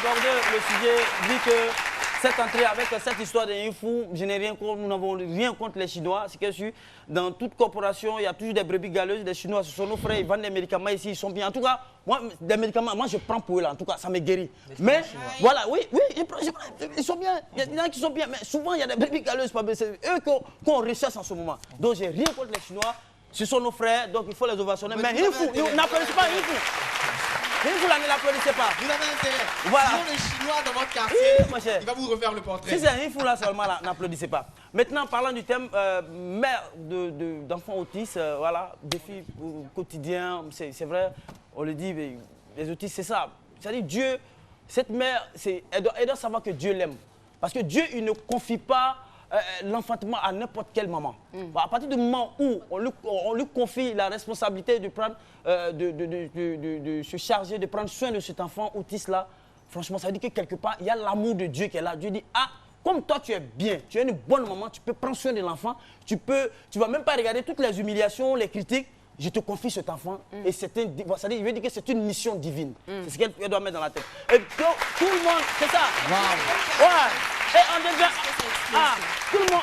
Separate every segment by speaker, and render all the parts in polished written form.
Speaker 1: aborder le sujet, dit que cette entrée avec cette histoire d'info, je n'ai rien contre, nous n'avons rien contre les Chinois. C'est que je suis dans toute corporation, il y a toujours des brebis galeuses, des Chinois, ce sont nos frères, ils vendent des médicaments ici, ils sont bien. En tout cas, moi, des médicaments, moi je prends pour eux là, en tout cas, ça me guérit. Mais voilà, oui, ils sont bien, il y en a qui sont bien, mais souvent il y a des brebis galeuses, c'est eux qu'on recherche en ce moment. Donc j'ai rien contre les Chinois, ce sont nos frères, donc il faut les ovationner. Mais Info, n'applaudissez pas Info. Vous ne l'applaudissez pas.
Speaker 2: Vous avez intérêt.
Speaker 1: Voilà.
Speaker 2: Sinon, le Chinois dans votre quartier, il va vous refaire le portrait.
Speaker 1: Si c'est un info là seulement, n'applaudissez pas. Maintenant, parlant du thème mère d'enfants autistes, voilà, défi quotidien, c'est vrai, on le dit, mais les autistes, c'est ça. C'est-à-dire Dieu, cette mère, elle doit savoir que Dieu l'aime. Parce que Dieu, il ne confie pas l'enfantement à n'importe quel moment. À partir du moment où on lui confie la responsabilité de prendre, de se charger, de prendre soin de cet enfant autiste-là, franchement, ça veut dire que quelque part, il y a l'amour de Dieu qui est là. Dieu dit, ah, comme toi tu es bien, tu es une bonne maman, tu peux prendre soin de l'enfant, tu vas même pas regarder toutes les humiliations, les critiques, je te confie cet enfant et il veut dire que c'est une mission divine. C'est ce qu'elle doit mettre dans la tête. Et donc, tout le monde, c'est ça.
Speaker 2: Wow.
Speaker 1: Ouais. Et on devient, tout le monde,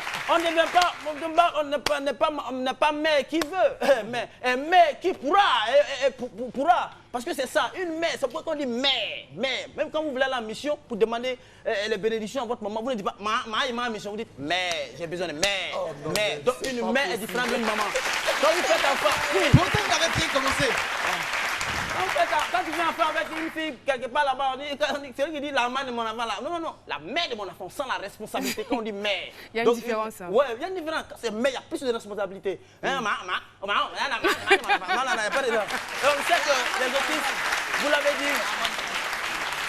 Speaker 1: on n'est pas mère qui veut, mais mère qui pourra. Parce que c'est ça, une mère, c'est pourquoi on dit mère. Même quand vous voulez la mission pour demander les bénédictions à votre maman, vous ne dites pas ma mission, vous dites mère, j'ai besoin de mère. Mère. Donc une mère est différente d'une maman. Quand vous faites enfant,
Speaker 2: Pourtant, vous avez bien commencé.
Speaker 1: En fait, quand tu viens faire avec une fille quelque part là-bas, c'est lui qui dit la mère de mon enfant là. Non, la mère de mon enfant sans la responsabilité quand on dit mère.
Speaker 3: Il y a une différence.
Speaker 1: Oui, il y a une différence. Quand c'est mère, il y a plus de responsabilité. Il n'y a pas de différence. Donc, c'est que les autistes, vous l'avez dit,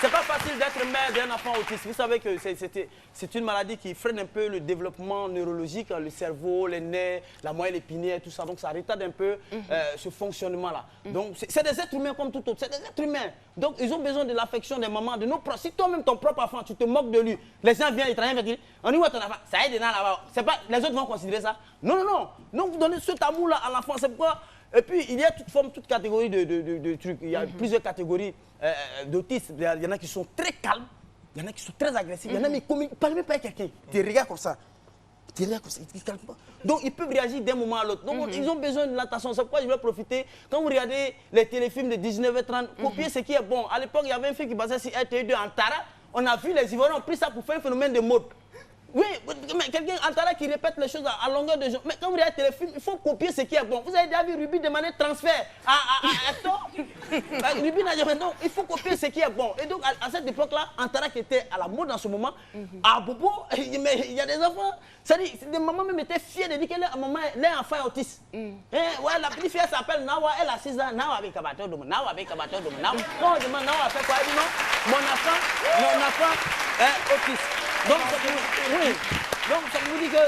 Speaker 1: c'est pas facile d'être mère d'un enfant autiste. Vous savez que c'est une maladie qui freine un peu le développement neurologique, le cerveau, les nerfs, la moelle épinière, tout ça. Donc ça retarde un peu ce fonctionnement-là. Donc c'est des êtres humains comme tout autre. C'est des êtres humains. Donc ils ont besoin de l'affection des mamans, de nos proches. Si toi-même ton propre enfant, tu te moques de lui, les gens viennent, ils travaillent avec lui, on dit où est ton enfant? Ça aide là-bas. C'est pas les autres vont considérer ça. Non. Donc vous donnez cet amour-là à l'enfant. C'est pourquoi. Et puis, il y a toute catégorie de trucs. Il y a plusieurs catégories d'autistes. Il y en a qui sont très calmes, il y en a qui sont très agressifs, il y en a qui ne parlent même pas avec quelqu'un. Tu regardes comme ça. Ils ne calment pas. Donc, ils peuvent réagir d'un moment à l'autre. Donc, ils ont besoin de l'attention. C'est pourquoi je vais profiter. Quand vous regardez les téléfilms de 19h30, copier ce qui est bon. À l'époque, il y avait un film qui passait sur RTE2 en Tara. On a vu les Ivoiriens ont pris ça pour faire un phénomène de mode. Oui, mais quelqu'un en Tara qui répète les choses à longueur de jour. Mais quand vous regardez le téléfilm, il faut copier ce qui est bon. Vous avez déjà vu Ruby demander transfert à Hector? Ruby n'a jamais. Non, il faut copier ce qui est bon. Et donc, à cette époque-là, Antara qui était à la mode en ce moment, à Bobo, il y a des enfants. C'est-à-dire, des mamans même étaient fières de dire que leur enfant est autiste. Ouais, la petite fille s'appelle Nawa, elle a 6 ans. Nawa avec Kabato Domo. Nawa avec Kabato Domo. Quand on demande Nawa fait quoi? Elle dit non, mon enfant est autiste. Donc, ça vous dit que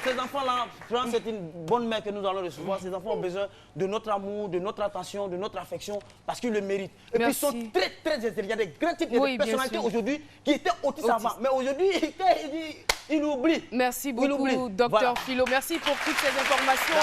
Speaker 1: ces enfants-là, c'est une bonne mère que nous allons recevoir. Ces enfants ont besoin de notre amour, de notre attention, de notre affection, parce qu'ils le méritent. Et puis ils sont très intelligents. Il y a des grands types de personnalités aujourd'hui qui étaient autistes avant. Mais aujourd'hui, ils oublient.
Speaker 3: Merci beaucoup, Dr Philo. Merci pour toutes ces informations.